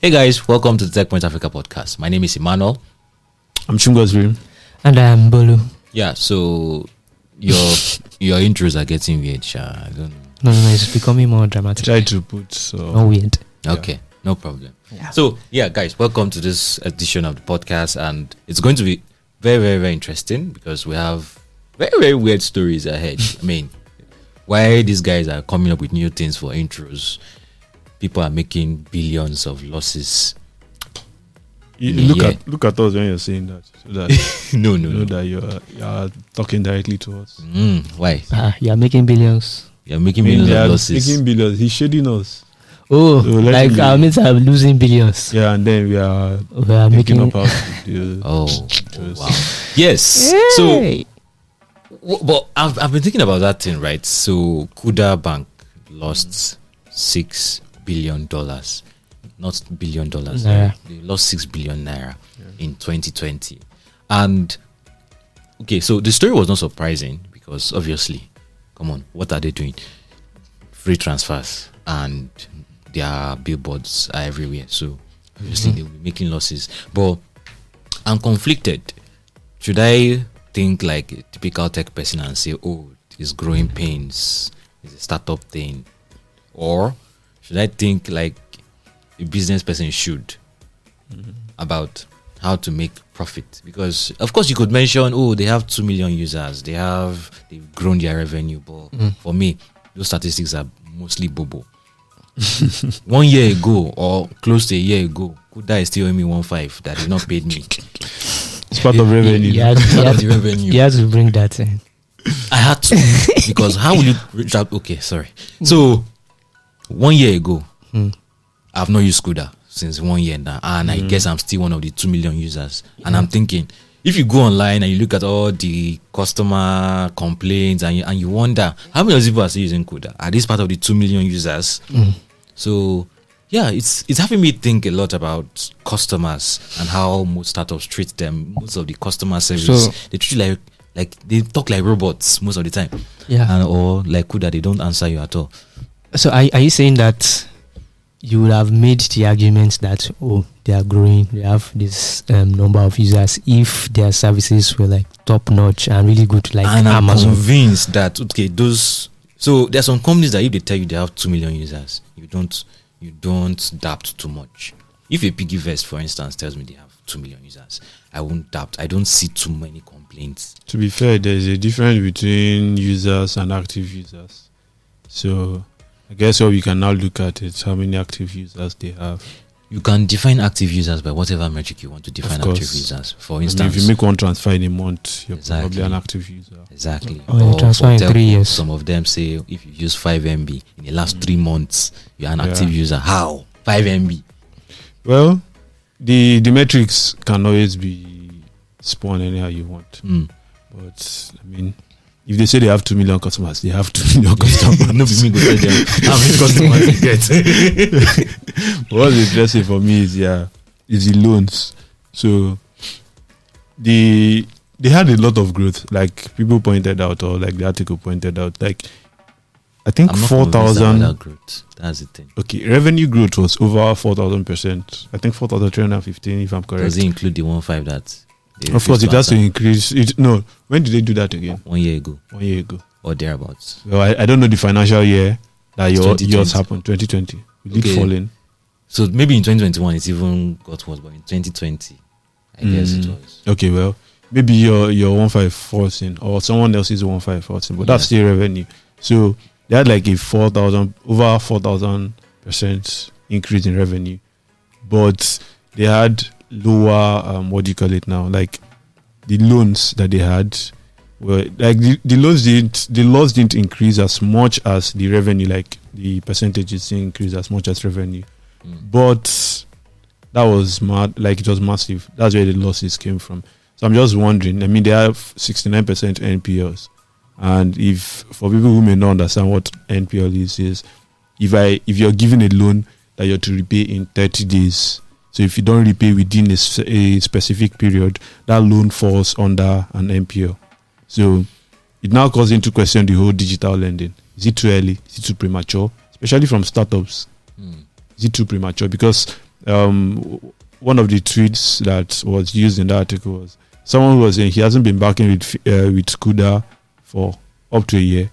Hey guys, welcome to the Techpoint Africa Podcast. My name is Emmanuel. I'm Chungosri. And I'm Bolu. Yeah, so your intros are getting weird, I don't know. No, it's becoming more dramatic. Try to put so. Not weird. Okay, no problem. Yeah. So, guys, welcome to this edition of the podcast, and it's going to be very, very, very interesting because we have very, very weird stories ahead. I mean, why these guys are coming up with new things for intros. People are making billions of losses. Look at us when you're saying that. So that no. That you're talking directly to us. Why? You're making billions. You're making billions of losses. Making billions. He's shading us. Oh, so like our mates are losing billions. Yeah, and then we are making up out the wow. Yes. Hey. So, but I've been thinking about that thing, right? So, Kuda Bank lost $6 billion, not $billion. Naira. They lost 6 billion naira in 2020. And okay, so the story was not surprising because obviously, come on, what are they doing? Free transfers and their billboards are everywhere. So obviously they will be making losses. But I'm conflicted. Should I think like a typical tech person and say, oh, it's growing pains, it's a startup thing? Or should I think like a business person should about how to make profit? Because of course you could mention, oh, they have 2 million users, they've grown their revenue, but for me, those statistics are mostly bobo. 1 year ago or close to a year ago, Kuda is still owing me 1.5 that they not paid me. It's part of revenue. You had to bring that in. I had to because how will you reach out? Okay, sorry. So 1 year ago, I've not used Kuda since 1 year now, and I guess I'm still one of the 2 million users. And I'm thinking, if you go online and you look at all the customer complaints and you wonder how many people are still using Kuda, are this part of the 2 million users? So yeah, it's having me think a lot about customers and how most startups treat them. Most of the customer service, they treat you like they talk like robots most of the time. Yeah, or like Kuda, they don't answer you at all. So are you saying that you would have made the argument that, oh, they are growing, they have this number of users if their services were like top notch and really good, like and Amazon? I'm convinced that so there are some companies that if they tell you they have 2 million users, you don't doubt too much. If a Piggyverse, for instance, tells me they have 2 million users, I won't doubt. I don't see too many complaints. To be fair, there's a difference between users and active users. So I guess what we can now look at is how many active users they have. You can define active users by whatever metric you want to define active users. For instance, if you make one transfer in a month, you're probably an active user. Exactly. Or transfer in 3 years. Some of them say if you use 5 MB in the last 3 months, you're an active user. How? 5 MB. Well, the metrics can always be spun anyhow you want. But I mean, if they say they have 2 million customers, they have 2 million customers. No, me go tell them how many customers they get. What's interesting for me is the loans. So they had a lot of growth, like people pointed out, or like the article pointed out. Like I think 4,000 growth. That's the thing. Okay, revenue growth was over 4,000%. I think 4,315, if I'm correct. Does it include the 1.5 that? Of course, it has to increase. No, when did they do that again? 1 year ago. 1 year ago. Or thereabouts. Well, I don't know the financial year that yours happened, 2020. Will it fall in? So maybe in 2021 it's even got worse, but in 2020, I guess it was. Okay, well, maybe your 1.5 falls in, or someone else's 1.5 falls in, but that's still revenue. So they had like a over 4,000% increase in revenue, but they had lower what do you call it now, like the loans that they had were like the loans didn't increase as much as the revenue, like the percentages didn't increase as much as revenue, but that was mad, like it was massive. That's where the losses came from. So I'm just wondering, I mean, they have 69% NPLs, and if for people who may not understand what NPL is if you're given a loan that you're to repay in 30 days, so if you don't repay within a specific period, that loan falls under an NPL. So it now calls into question the whole digital lending. Is it too early? Is it too premature? Especially from startups. Is it too premature? Because one of the tweets that was used in the article was someone who was saying he hasn't been banking with Kuda for up to a year,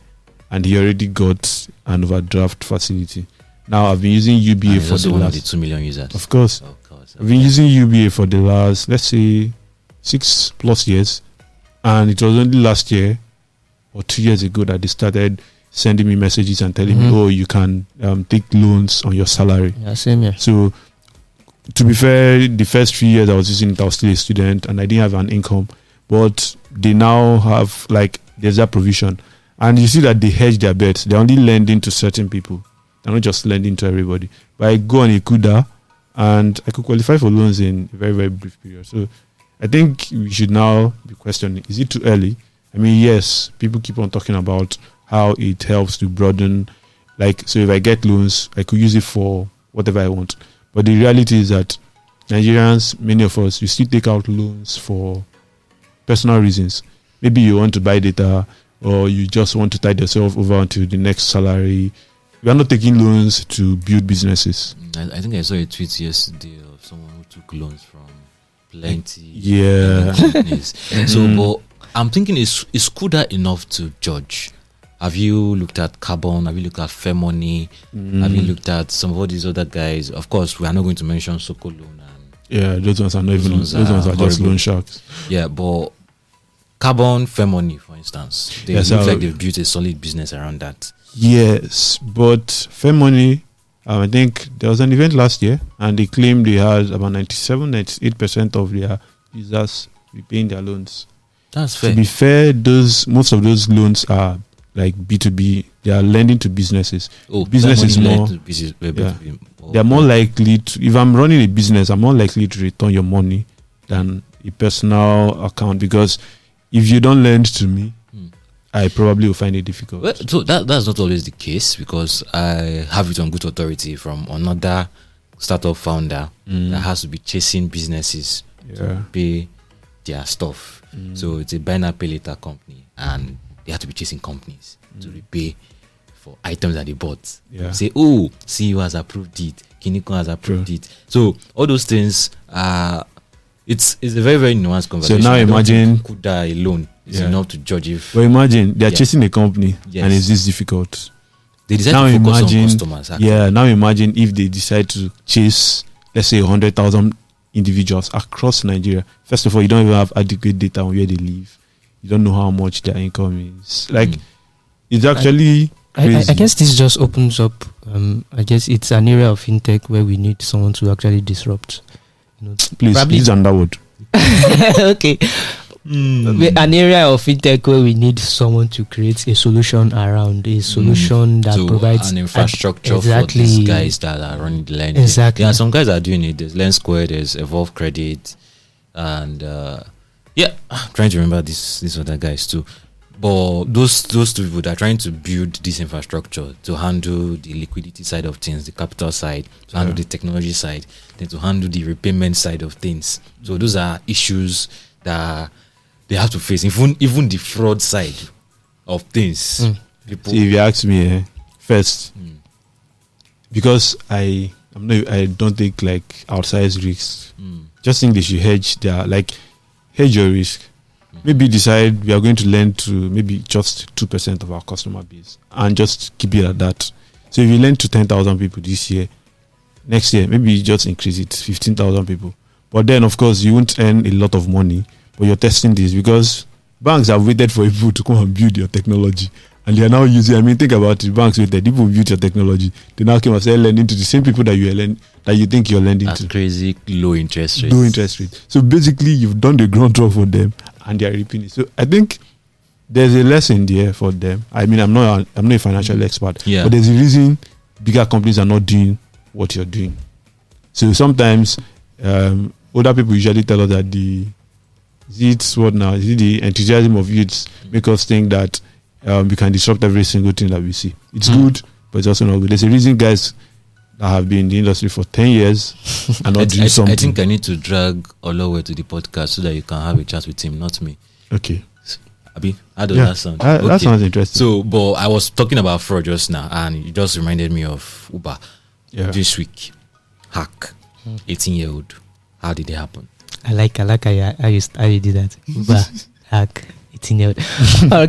and he already got an overdraft facility. Now I've been using UBA for the one last of the 2 million users. Of course. I've been using UBA for the last, let's say, 6+ years, and it was only last year or 2 years ago that they started sending me messages and telling me, oh, you can take loans on your salary. Yeah, same here. So, to be fair, the first 3 years I was using it, I was still a student and I didn't have an income. But they now have, like, there's that provision. And you see that they hedge their bets. They're only lending to certain people. They're not just lending to everybody. But I go on a Kuda and I could qualify for loans in a very, very brief period. So, I think we should now be questioning, is it too early? I mean, yes, people keep on talking about how it helps to broaden, like, so if I get loans, I could use it for whatever I want. But the reality is that Nigerians, many of us, we still take out loans for personal reasons. Maybe you want to buy data, or you just want to tide yourself over until the next salary. We are not taking loans to build businesses. I think I saw a tweet yesterday of someone who took loans from plenty. Yeah. companies. So, but I'm thinking, is Kuda enough to judge? Have you looked at Carbon? Have you looked at Fair Money? Have you looked at some of all these other guys? Of course, we are not going to mention Soko Loan. Yeah, those ones are not even. Those ones are just loan sharks. Yeah, but Carbon, Fair Money, for instance, they look like they've built a solid business around that. Yes, but Fair Money, I think there was an event last year, and they claimed they had about 98% of their users repaying their loans. That's fair. To be fair, most of those loans are like B2B. They are lending to businesses. Business is more. They are more likely to. If I'm running a business, I'm more likely to return your money than a personal account, because if you don't lend to me, I probably will find it difficult. Well, so that's not always the case, because I have it on good authority from another startup founder that has to be chasing businesses to pay their stuff. So it's a buy now pay later company, and they have to be chasing companies to repay for items that they bought. Say, oh, CEO has approved it, Kiniko has approved it. So all those things it's a very, very nuanced conversation. So now imagine Kuda alone is enough to judge if. Well, imagine they're chasing a company and it's this difficult. They decide to focus on customers. Actually. Yeah, now imagine if they decide to chase, let's say, 100,000 individuals across Nigeria. First of all, you don't even have adequate data on where they live. You don't know how much their income is. Like, it's actually crazy. I guess this just opens up. I guess it's an area of fintech where we need someone to actually disrupt. Please use another word. Okay. An area of fintech where we need someone to create a solution around, a solution that provides an infrastructure for these guys that are running the lending. Exactly. Yeah, some guys are doing it. There's Lend Square, there's Evolve Credit, and I'm trying to remember these other guys too. But those two people that are trying to build this infrastructure to handle the liquidity side of things, the capital side, to handle the technology side, then to handle the repayment side of things. So those are issues that they have to face. Even the fraud side of things. People. See, if you ask me, first, because I don't take like outsized risks. Just think they should hedge your risk. Maybe decide we are going to lend to maybe just 2% of our customer base and just keep it at that. So if you lend to 10,000 people this year, next year maybe you just increase it 15,000 people. But then of course you won't earn a lot of money, but you're testing this because banks have waited for people to come and build your technology, and they are now using. I mean, think about it. Banks waited, people build your technology. They now came and started lending to the same people that you think you're lending to. Crazy low interest rate. Low interest rate. So basically, you've done the groundwork for them, and they are reaping it. So I think there's a lesson there for them. I mean, I'm not a financial expert, but there's a reason bigger companies are not doing what you're doing. So sometimes older people usually tell us that the enthusiasm of youths make us think that we can disrupt every single thing that we see. It's good, but it's also not good. There's a reason guys that have been in the industry for 10 years and not doing something. I think I need to drag Olowe to the podcast so that you can have a chat with him, not me. Okay. Abi, how does that sound? That sounds interesting. So, but I was talking about fraud just now, and it just reminded me of Uber this week. Hack. 18-year-old. How did it happen? I like how you did that. Uber hack 18-year-old.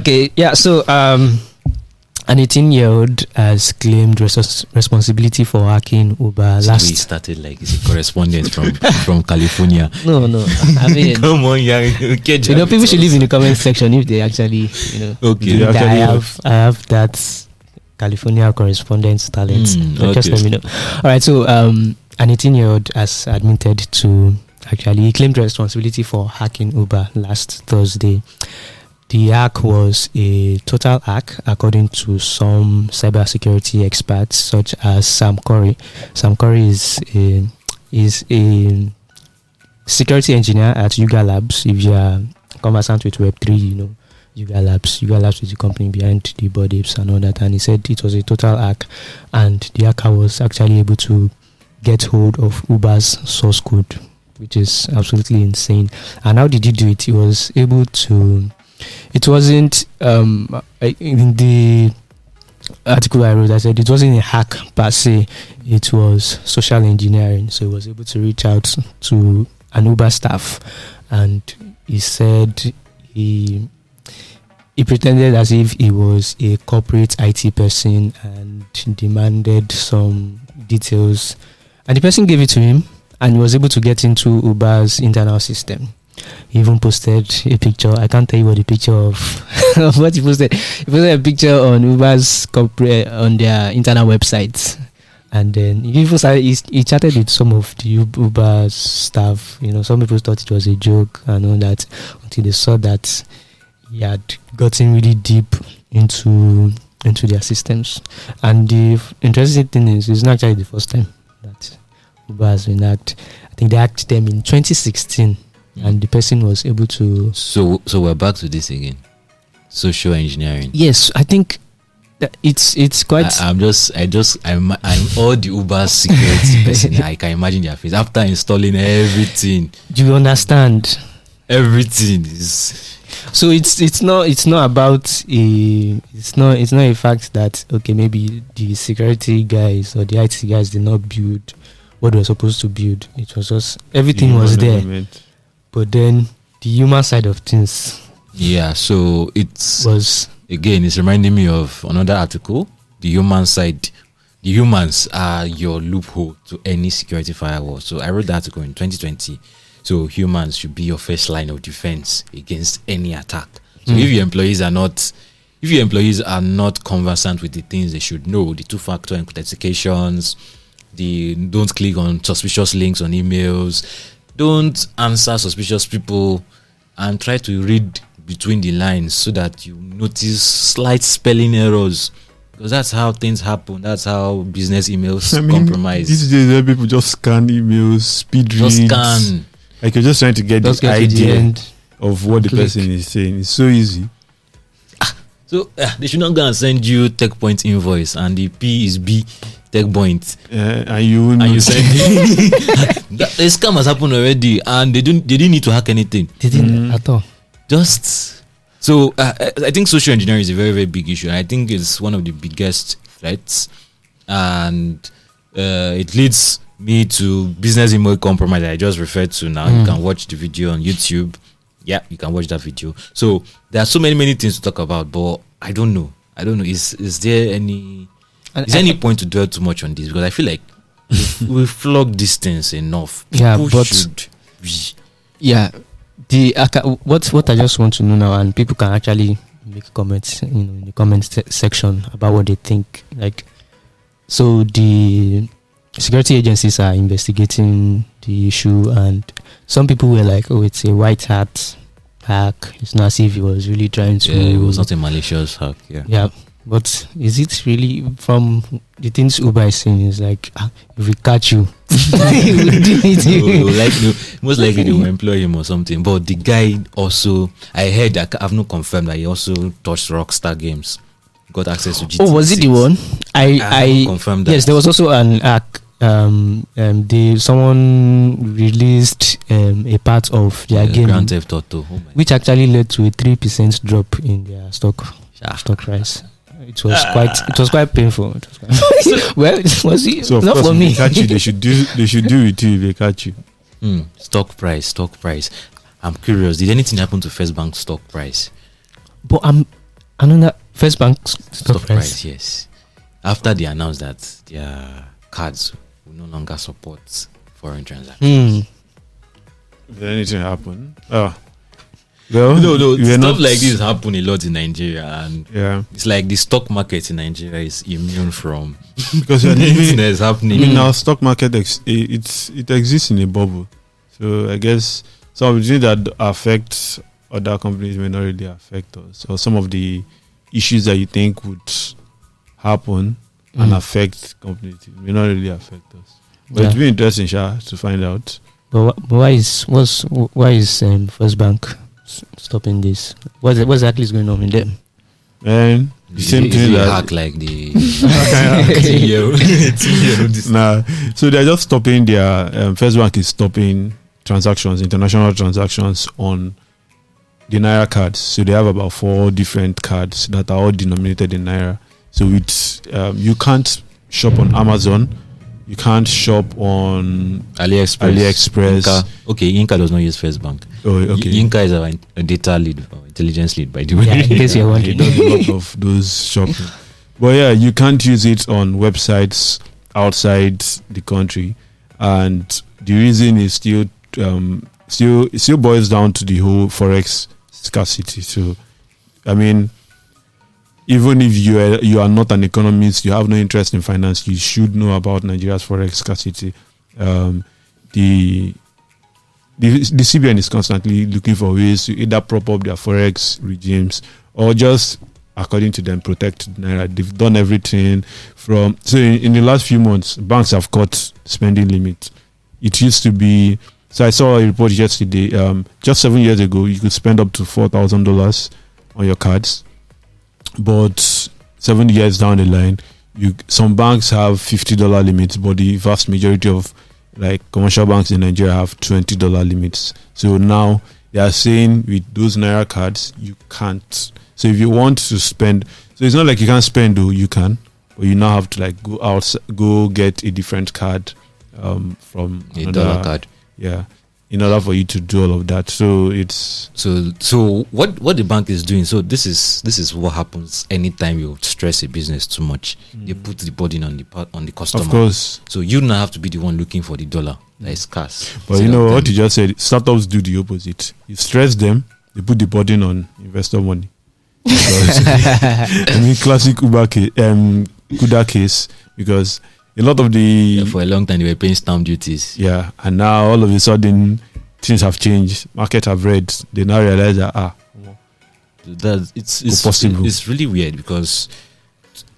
Okay, yeah. So an 18-year-old has claimed responsibility for hacking Uber So last. we started like it's a correspondent from California. No. I mean, Come on, yeah. people should leave in the comment section if they actually, Okay. Yeah. I have that California correspondent talent. So just let me know. All right. So an 18-year-old has admitted to he claimed responsibility for hacking Uber last Thursday. The hack was a total hack, according to some cybersecurity experts, such as Sam Curry. Sam Curry is a security engineer at Yuga Labs. If you are conversant with Web3, you know Yuga Labs. Yuga Labs is the company behind the Bored Apes and all that. And he said it was a total hack, and the hacker was actually able to get hold of Uber's source code, which is absolutely insane. And how did he do it? He was able to. It wasn't in the article I wrote. I said it wasn't a hack per se. It was social engineering. So he was able to reach out to an Uber staff, and he said he pretended as if he was a corporate IT person and demanded some details, and the person gave it to him, and he was able to get into Uber's internal system. He even posted a picture. I can't tell you what the picture of what he posted. He posted a picture on Uber's corporate on their internal website, and then he chatted with some of the Uber staff. Some people thought it was a joke and all that, until they saw that he had gotten really deep into their systems. And the interesting thing is, it's not actually the first time that Uber has been hacked. I think they hacked them in 2016. And the person was able to. So we're back to this again. Social engineering. Yes, I think that it's quite. I'm all the Uber security person. I can imagine their face after installing everything. Do you understand? Everything is. So it's not about it's not a fact that maybe the security guys or the IT guys did not build what they were supposed to build. It was just everything was there. But then the human side of things. Yeah, so it's reminding me of another article. The human side, the humans are your loophole to any security firewall. So I wrote the article in 2020. So humans should be your first line of defense against any attack. So if your employees are not conversant with the things they should know, the two-factor authentications, don't click on suspicious links on emails, don't answer suspicious people, and try to read between the lines so that you notice slight spelling errors, because that's how things happen. That's how business emails compromise. These days, people just scan emails, speed reads. Just scan. Like you're just trying to get the idea of what the person is saying. It's so easy. So they should not go and send you Techpoint invoice, and the P is B Techpoint, and you send it. The scam has happened already, and they didn't need to hack anything. They didn't at all. Just so I think social engineering is a very, very big issue, and I think it's one of the biggest threats, and it leads me to business email compromise that I just referred to now. You can watch the video on YouTube. Yeah, you can watch that video. So there are so many things to talk about, but I don't know. Is there any point to dwell too much on this? Because I feel like we flog this things enough. People should be. Yeah, what I just want to know now, and people can actually make comments in the comment section about what they think. Like, so the security agencies are investigating the issue, and some people were like, "Oh, it's a white hat hack. It's not as if he was really trying to." Yeah, it was not a malicious hack. Yeah. But is it really, from the things Uber is saying, is like, if we catch you, most likely they will employ him or something. But the guy also, I heard, I've not confirmed that he also touched Rockstar Games, got access to GTA. Oh, was it the one? I confirmed that. Yes, there was also an hack. Someone released a part of their game, Grand Theft Auto, which actually led to a 3% drop in their stock price. It was quite painful. Well, it was So of not course, for if me. they catch you, they should do it too if they catch you. Stock price. I'm curious. Did anything happen to First Bank stock price? But another First Bank stock price. Yes. After they announced that their cards will no longer support foreign transactions. Did anything happen? Oh. Well, No. we're Stuff not- like this happen a lot in Nigeria, and Yeah. it's like the stock market in Nigeria is immune from Because you're anything living, that's happening. I mean, our stock market it exists in a bubble. So I guess some of the things that affect other companies may not really affect us, or some of the issues that you think would happen and affect companies may not really affect us. But it's been interesting, Sha, to find out. But why is First Bank stopping this? What exactly is going on in them? And the same thing that hack like the CEO. Nah, so they're just stopping their First Bank is stopping transactions, international transactions on the naira cards. So they have about 4 different cards that are all denominated in naira. So it's you can't shop on Amazon, you can't shop on AliExpress. Inca. Okay, Inca does not use First Bank. Oh, okay. Inca is a data lead or intelligence lead, by the way. Yeah, in case you're He wondering. does a lot of those shopping. But yeah, you can't use it on websites outside the country, and the reason is still boils down to the whole forex scarcity. So, I mean, even if you are not an economist, you have no interest in finance, you should know about Nigeria's forex scarcity. The CBN is constantly looking for ways to either prop up their forex regimes or just, according to them, protect naira. They've done everything from in the last few months, banks have cut spending limit. It used to be. So I saw a report yesterday. Just 7 years ago, you could spend up to $4,000 on your cards, but 7 years down the line, some banks have $50 limits, but the vast majority of commercial banks in Nigeria have $20 limits. So now they are saying with those naira cards, you can't. So if you want to spend, so it's not like you can't spend though, you can, but you now have to go get a different card from a dollar card. Yeah, in order for you to do all of that. So it's so what the bank is doing. So this is what happens anytime you stress a business too much. They put the burden on the customer. Of course. So you now have to be the one looking for the dollar that is scarce. But you know what you just said. Startups do the opposite. You stress them, they put the burden on investor money. I mean, classic Kuda case, because a lot of for a long time they were paying stamp duties. Yeah, and now all of a sudden things have changed. Market have read. They now realize that it's really weird, because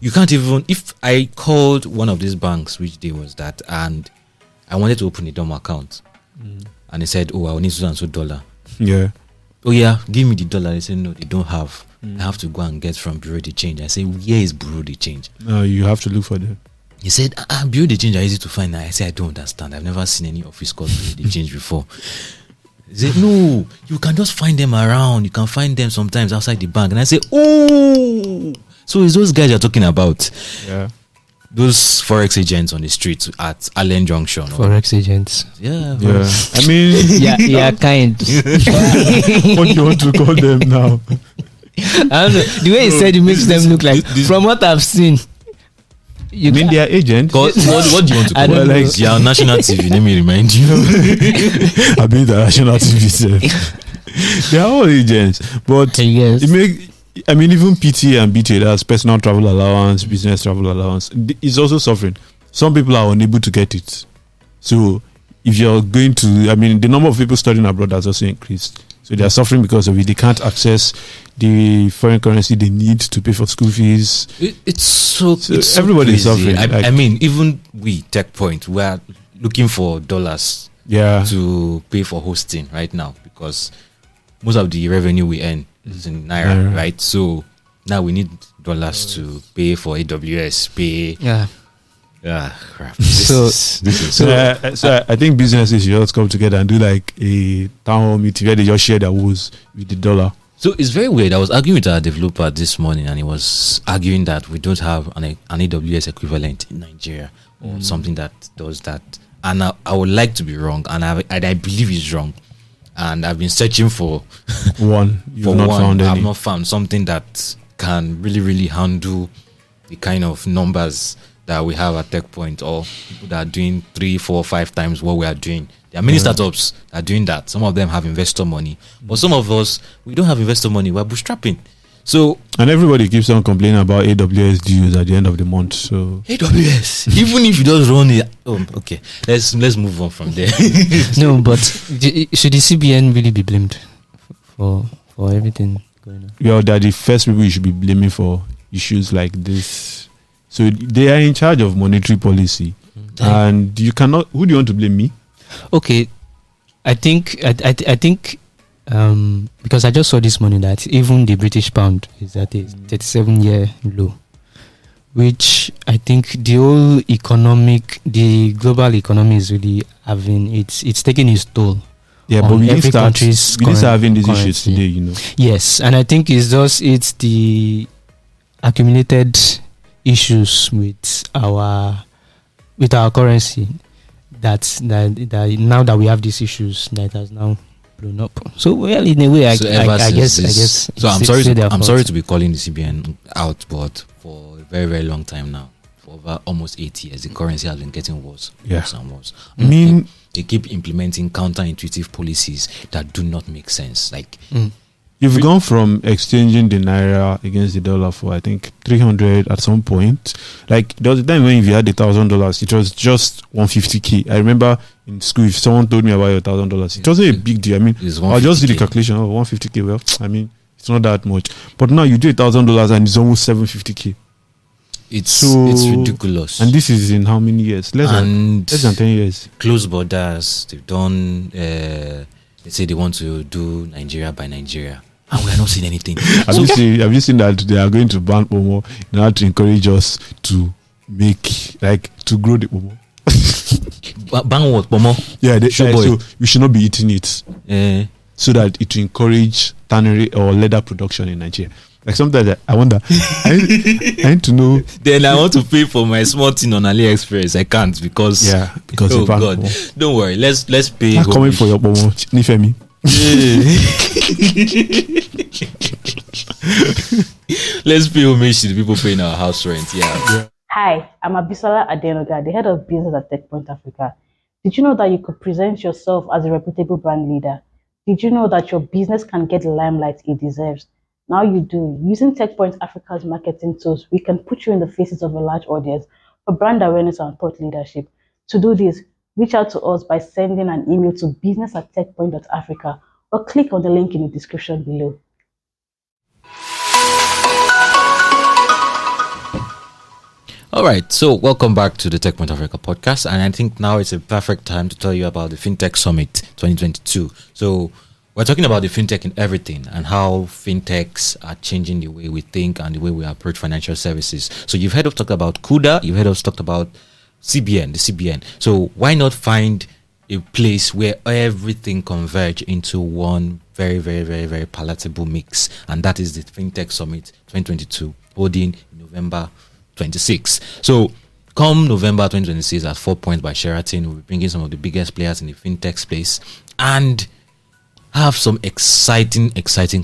you can't even, if I called one of these banks, which day was that, and I wanted to open a dumb account, and they said, "Oh, I will need $200." Yeah. Oh yeah, give me the dollar. They said, "No, they don't have. I have to go and get from Bureau de Change." I say, "Where is Bureau de Change?" No, you have to look for them. He said, Bureau de Change are easy to find. I said, I don't understand. I've never seen any office called Bureau de Change before. He said, no, you can just find them around. You can find them sometimes outside the bank. And I said, oh, so it's those guys you're talking about. Yeah. Those forex agents on the street at Allen Junction. Forex agents. Yeah. I mean, yeah, kind. what do you want to call them now? I don't know. The way he said it makes them look like, from what I've seen. You mean they are agents? What do you want to call them? Like, yeah, national TV, let me remind you. I mean the national TV. They are all agents. But yes. Even PT and BT, that's personal travel allowance, business travel allowance, is also suffering. Some people are unable to get it. So if you're going to, the number of people studying abroad has also increased. So they are suffering because of it. They can't access the foreign currency they need to pay for school fees. It's so everybody is crazy. suffering. Even we, Techpoint, we are looking for dollars to pay for hosting right now, because most of the revenue we earn is in naira, right? So now we need dollars to pay for AWS, crap. So I think businesses should just come together and do like a town hall meeting where they just share their woes with the dollar. So it's very weird. I was arguing with our developer this morning, and he was arguing that we don't have an AWS equivalent in Nigeria or something that does that. And I would like to be wrong, and I believe he's wrong. And I've been searching for one. You've not found any. I've not found something that can really, really handle the kind of numbers that we have at Techpoint, or people that are doing 3, 4, 5 times what we are doing. There are many startups that are doing that. Some of them have investor money, but some of us, we don't have investor money. We're bootstrapping. So, and everybody keeps on complaining about AWS dues at the end of the month. So AWS, even if you just run it, okay, let's move on from there. No, but should the CBN really be blamed for everything going on? Yeah, they're the first people you should be blaming for issues like this. So they are in charge of monetary policy, and you cannot. Who do you want to blame? Me? Okay, I think because I just saw this morning that even the British pound is at a 37-year low, which I think the global economy is really having it's taking its toll. Yeah, but we didn't start having these issues today, you know. Yes, and I think it's the accumulated issues with our currency that now that we have these issues that has now blown up. So well, in a way, I guess. So I'm sorry to be calling the CBN out, but for a very, very long time now, for over almost 8 years, the currency has been getting worse and worse. I mean, they keep implementing counterintuitive policies that do not make sense. Like you've gone from exchanging the naira against the dollar for I think 300 at some point. Like there was a time when if you had $1,000, it was just 150k. I remember in school, if someone told me about your $1,000, it wasn't a big deal. I mean, I'll just do the calculation. 150k. Well, I mean, it's not that much. But now you do $1,000 and it's almost 750k. It's ridiculous. And this is in how many years? Less than 10 years. Close borders. They've done. They say they want to do Nigeria by Nigeria. And we are not seeing anything. Have you seen that they are going to ban Pomo in order to encourage us to to grow the Pomo? Ban what, Pomo? Yeah, so we should not be eating it. So that it will encourage tannery or leather production in Nigeria. Like sometimes I wonder, I need to know. Then I want to pay for my small thing on AliExpress. I can't because oh God, Pomo. Don't worry. Let's pay. I'm coming for your Pomo, Nifemi. Let's pay homage to the people paying our house rent. Yeah. Hi, I'm Abisola Adenoga, the head of business at Techpoint Africa. Did you know that you could present yourself as a reputable brand leader? Did you know that your business can get the limelight it deserves? Now you do. Using Techpoint Africa's marketing tools, we can put you in the faces of a large audience for brand awareness and thought leadership. To do this, reach out to us by sending an email to business@techpoint.africa or click on the link in the description below. All right, so welcome back to the Techpoint Africa Podcast, and I think now it's a perfect time to tell you about the FinTech Summit 2022. So we're talking about the FinTech in everything and how FinTechs are changing the way we think and the way we approach financial services. So you've heard us talk about Kuda, you've heard us talk about the CBN. So why not find a place where everything converge into one very, very, very, very palatable mix, and that is the FinTech Summit 2022, holding in November 26. So come November 2026 at 4 Points by Sheraton, we'll be bringing some of the biggest players in the fintech space and have some exciting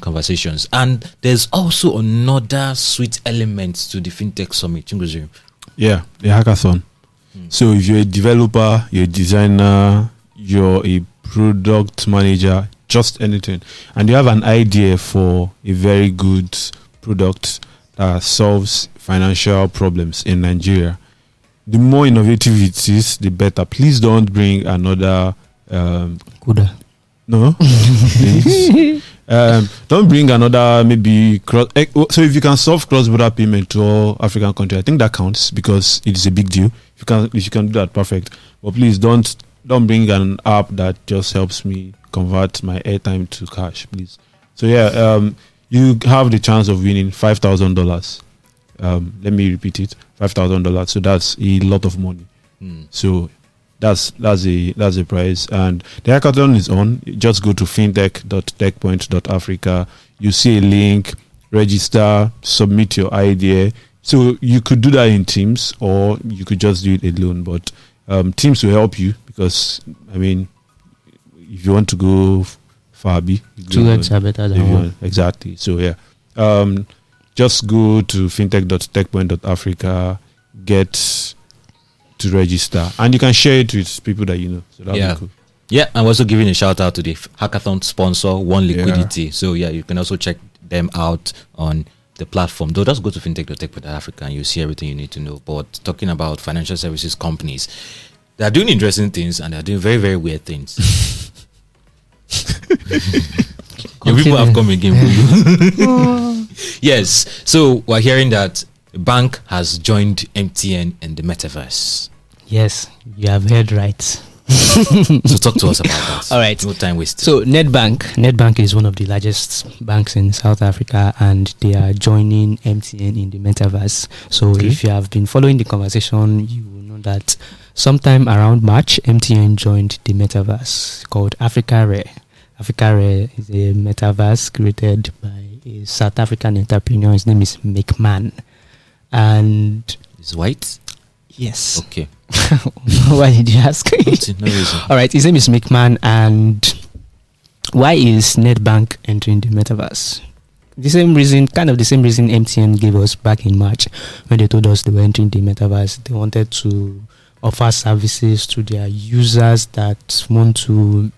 conversations. And there's also another sweet element to the FinTech Summit. Yeah, the hackathon. So if you're a developer, you're a designer, you're a product manager, just anything, and you have an idea for a very good product that solves financial problems in Nigeria, the more innovative it is, the better. Please don't bring another Kuda. No, please. Don't bring another maybe cross. So if you can solve cross-border payment to all African countries, I think that counts because it is a big deal. If you can do that, perfect. But please don't bring an app that just helps me convert my airtime to cash, please. So you have the chance of winning $5,000. Let me repeat it: $5,000. So that's a lot of money. So that's a prize. And the hackathon is on. Just go to fintech.techpoint.africa. you see a link, register, submit your idea. So you could do that in teams, or you could just do it alone. But teams will help you because, I mean, if you want to go far, two legs are better than one. Exactly. So yeah, just go to fintech.techpoint.africa, get to register, and you can share it with people that you know. So that'll be cool. Yeah, I'm also giving a shout out to the hackathon sponsor, One Liquidity. Yeah. So yeah, you can also check them out on the platform. Though, just go to fintech.tech.africa and you'll see everything you need to know. But talking about financial services companies, they're doing interesting things and they're doing very, very weird things. Your people have come again. Yes. So we're hearing that the bank has joined MTN in the Metaverse. Yes, you have heard right. So talk to us about that. All right. No time wasted. So Nedbank is one of the largest banks in South Africa, and they are joining MTN in the Metaverse. So if you have been following the conversation, you will know that sometime around March, MTN joined the Metaverse called Africa. Africa is a Metaverse created by a South African entrepreneur. His name is McMahon. And he's white? Yes. Okay. Why did you ask? No reason. All right, his name is McMahon. And why is Nedbank entering the Metaverse? The same reason MTN gave us back in March when they told us they were entering the Metaverse. They wanted to offer services to their users that want to,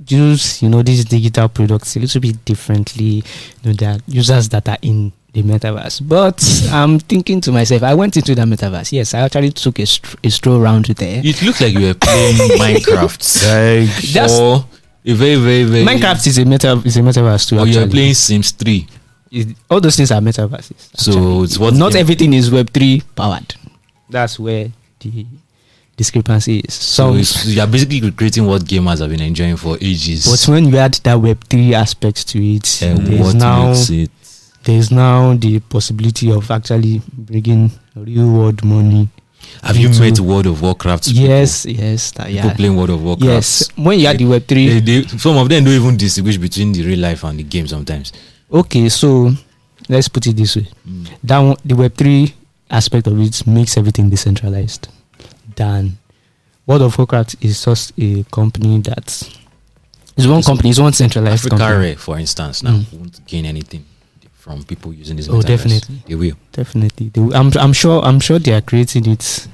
use, these digital products a little bit differently. There are users that are in the Metaverse. But I'm thinking to myself, I went into the Metaverse. Yes, I actually took a stroll around there. It looked like you were playing Minecraft. Or a very, very, very... Minecraft is a Metaverse too, or you're playing Sims 3. All those things are Metaverses. So it's what... Not everything is Web3 powered. That's where the discrepancy is. So you're basically creating what gamers have been enjoying for ages. But when you add that Web3 aspect to it, there's now the possibility of actually bringing real world money. Have you met World of Warcraft people? Yes. People playing World of Warcraft. Yes. When you add the Web3... some of them don't even distinguish between the real life and the game sometimes. Okay, so let's put it this way. The Web3 aspect of it makes everything decentralized. Then World of Warcraft is just a company that... It's one centralized company. Africa, for instance, now won't gain anything from people using this. Definitely. They will. Definitely. They will. I'm sure they are creating it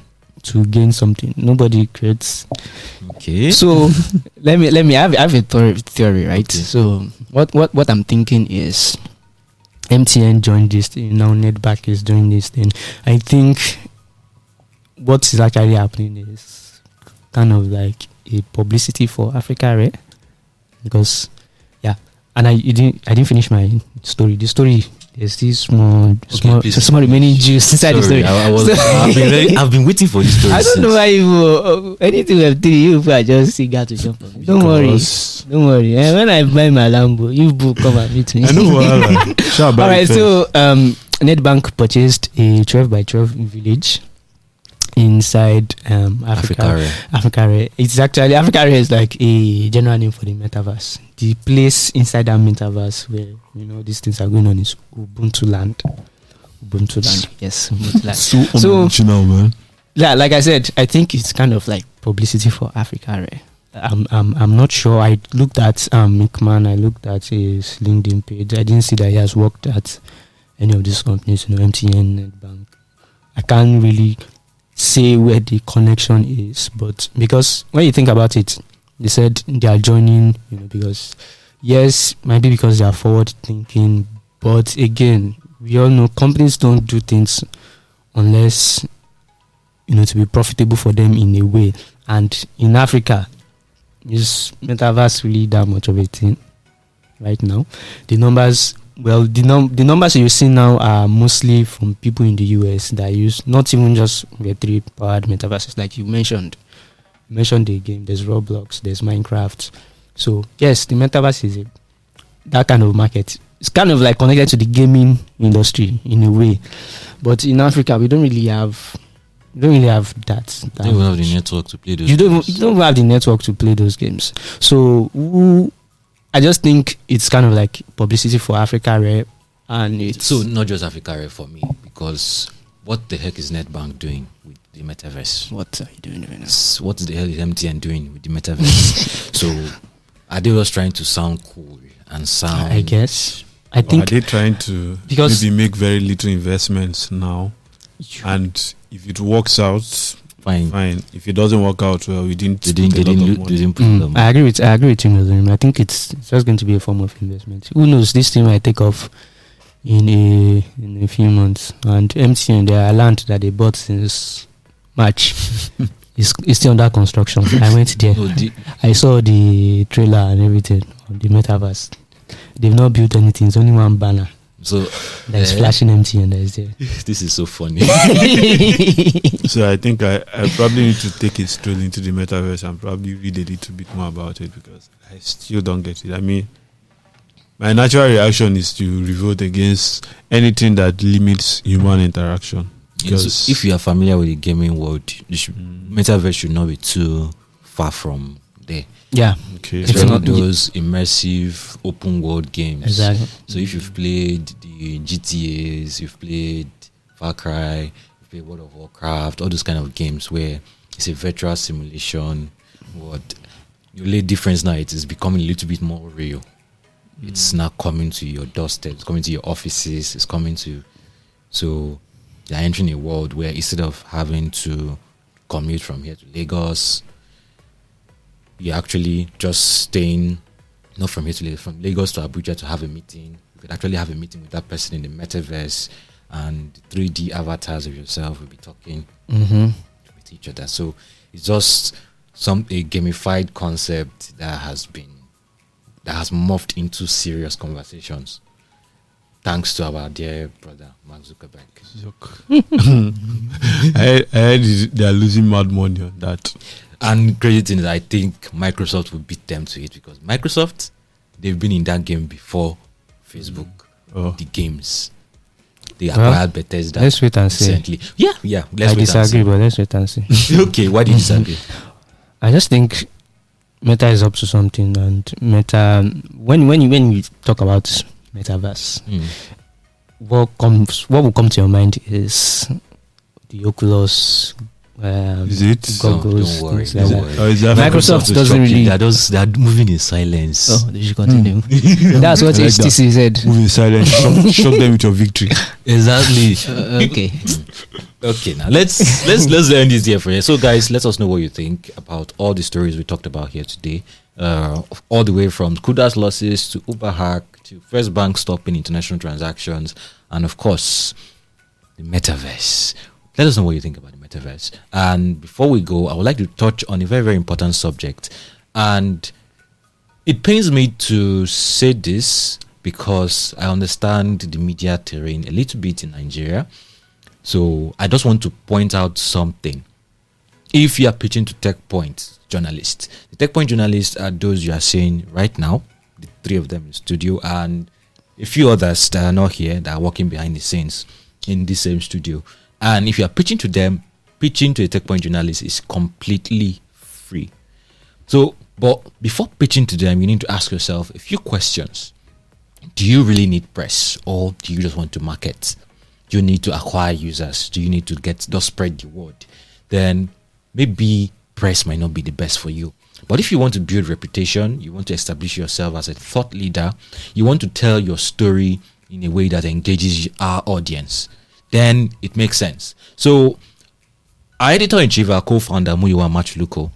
to gain something. Nobody creates. Okay. So let me have a theory, right? Okay. So what I'm thinking is MTN joined this thing, now Nedbank is doing this thing. I think what is actually happening is kind of like a publicity for Africa, right? Because and I didn't finish my story. The story, there's this small remaining juice inside the story. I've been waiting for this story. I don't know why you anything Web3 you are just eager to jump on. Don't worry. And when I buy my Lambo, you come and meet me. I know. All right. So Nedbank purchased a 12 by 12 village inside Africa. It's actually Africa is like a general name for the Metaverse. The place inside that Metaverse where these things are going on is Ubuntu land. Yes, Ubuntu land. So original, man. Yeah, like I said, I think it's kind of like publicity for Africa. I'm not sure. I looked at McMahon. I looked at his LinkedIn page. I didn't see that he has worked at any of these companies. MTN, Nedbank. I can't really say where the connection is, but because when you think about it, they said they are joining, because yes, maybe because they are forward thinking, but again, we all know companies don't do things unless to be profitable for them in a way. And in Africa, is Metaverse really that much of a thing right now? The numbers you see now are mostly from people in the US that use not even just Web3 powered metaverses, like you mentioned. You mentioned the game. There's Roblox. There's Minecraft. So yes, the metaverse is that kind of market. It's kind of like connected to the gaming industry in a way, but in Africa we don't really have that. You don't have the network to play those. You don't have the network to play those games. So who I just think it's kind of like publicity for Africa Rep, and it's So not just Africa Rep for me, because what the heck is Nedbank doing with the Metaverse? what are you doing right now? What the hell is MTN doing with the Metaverse? So are they just trying to sound cool and sound? I guess. I Or are think they trying to because- maybe make very little investments now? And if it works out, fine. fine. If it doesn't work out well, we didn't They didn't, put they a lot didn't, of they money. didn't put them. I agree with you, Muslim. I think it's just going to be a form of investment. Who knows? This thing might take off in a few months. And MTN, their land that they bought since March is still under construction. I went there. No, I saw the trailer and everything on the Metaverse. They've not built anything. It's only one banner so that is flashing MTN that is there. this is so funny. So I think I probably need to take a stroll into the Metaverse and probably read a little bit more about it, because I still don't get it. I mean, my natural reaction is to revolt against anything that limits human interaction. So if you are familiar with the gaming world, Metaverse should not be too far from there. Yeah, Okay, It's It's one not- of those immersive open world games. exactly. So if you've played the GTAs, you've played Far Cry, you've played World of Warcraft, all those kind of games where it's a virtual simulation, what the only difference now, it is becoming a little bit more real. It's now coming to your doorstep, it's coming to your offices, it's coming to, so they're entering a world where instead of having to commute from here to Lagos, you're actually just staying, not from here to Lagos, from Lagos to Abuja to have a meeting. You could actually have a meeting with that person in the Metaverse, and 3D avatars of yourself will be talking Mm-hmm. with each other. So it's just a gamified concept that has morphed into serious conversations, thanks to our dear brother Mark Zuckerberg. I heard they are losing mad money on that. And crazy thing is, I think Microsoft will beat them to it, because Microsoft, they've been in that game before Facebook. Oh. The games, they Well, acquired Bethesda Let's wait and see. recently. Yeah. I Let's wait disagree, and but let's wait and see. see. Okay, why do you disagree? I just think Meta is up to something, and Meta, when you talk about Metaverse, what will come to your mind is the Oculus, Is it? goggles, Don't worry, things like don't that. worry. Or is that Microsoft doesn't really. They are moving in silence. Oh, they should continue. That's what I like HTC said. Move in silence, shock them with your victory. Exactly. Okay. Okay, now let's end this here for you. So, guys, let us know what you think about all the stories we talked about here today. All the way from Kuda's losses to Uber hack to First Bank stopping international transactions, and of course, the Metaverse. Let us know what you think about the Metaverse. And before we go, I would like to touch on a very, very important subject. And it pains me to say this because I understand the media terrain a little bit in Nigeria. So I just want to point out something. If you are pitching to Techpoint journalists, the Techpoint journalists are those you are seeing right now, the three of them in studio, and a few others that are not here, that are working behind the scenes in the same studio. And if you are pitching to them, pitching to a Techpoint journalist is completely free. So, but before pitching to them, you need to ask yourself a few questions. Do you really need press, or do you just want to market? Do you need to acquire users? Do you need to just spread the word? Then maybe press might not be the best for you. But if you want to build reputation, you want to establish yourself as a thought leader, you want to tell your story in a way that engages our audience, then it makes sense. So our editor-in-chief, our co-founder, Muyiwa Machuluko,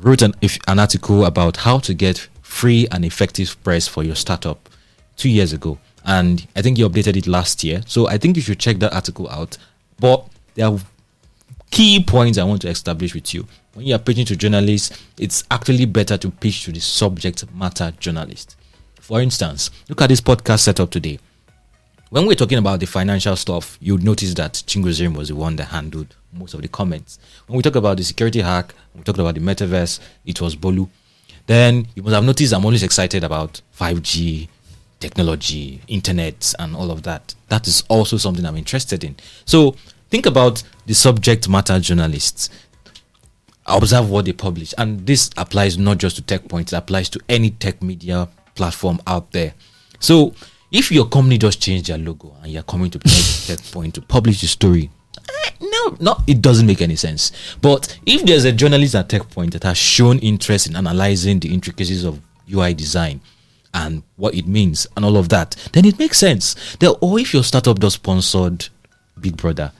wrote an article about how to get free and effective press for your startup 2 years ago. And I think he updated it last year. So I think you should check that article out. But there are key points I want to establish with you. When you are pitching to journalists, it's actually better to pitch to the subject matter journalist. For instance, look at this podcast setup today. When we're talking about the financial stuff, you'd notice that Chingozirim was the one that handled most of the comments. When we talk about the security hack, when we talked about the Metaverse, it was Bolu. Then you must have noticed I'm always excited about 5G, technology, internet, and all of that. That is also something I'm interested in. So think about the subject matter journalists. Observe what they publish. And this applies not just to Techpoint, it applies to any tech media platform out there. So if your company just changed their logo and you're coming to Techpoint to publish the story, no, it doesn't make any sense. But if there's a journalist at Techpoint that has shown interest in analyzing the intricacies of UI design and what it means and all of that, then it makes sense. Or if your startup does sponsored Big Brother,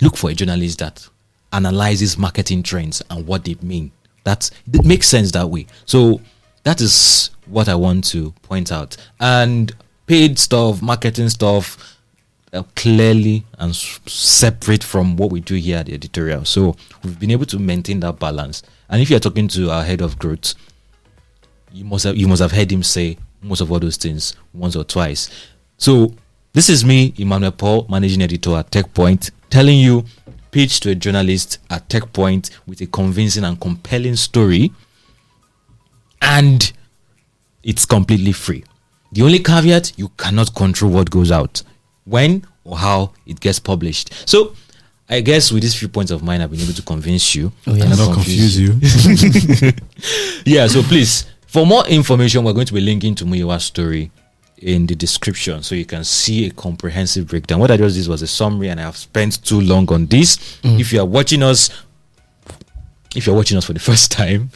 look for a journalist that analyzes marketing trends and what they mean. It makes sense that way. So that is what I want to point out. And paid stuff, marketing stuff, clearly and separate from what we do here at the editorial. So we've been able to maintain that balance. And if you're talking to our head of growth, you must have heard him say most of all those things once or twice. So this is me, Emmanuel Paul, managing editor at Techpoint, telling you, pitch to a journalist at Techpoint with a convincing and compelling story, and it's completely free. The only caveat, you cannot control what goes out, when or how it gets published. So I guess with these few points of mine, I've been able to convince you. And not confuse you. Yeah, so please, for more information, we're going to be linking to Muyiwa's story in the description so you can see a comprehensive breakdown. What I just did was a summary, and I have spent too long on this. If you're watching us for the first time,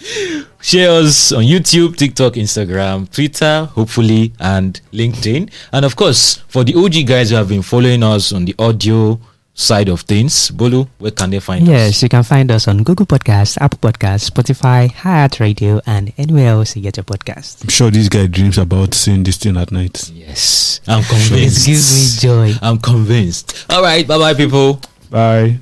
share us on YouTube, TikTok, Instagram, Twitter, hopefully, and LinkedIn. And of course, for the OG guys who have been following us on the audio side of things, Bolu, where can they find us? Yes, you can find us on Google Podcasts, Apple Podcasts, Spotify, Heart Radio, and anywhere else you get your podcast. I'm sure this guy dreams about seeing this thing at night. Yes, I'm convinced. It gives me joy. I'm convinced. All right, bye-bye, people. Bye.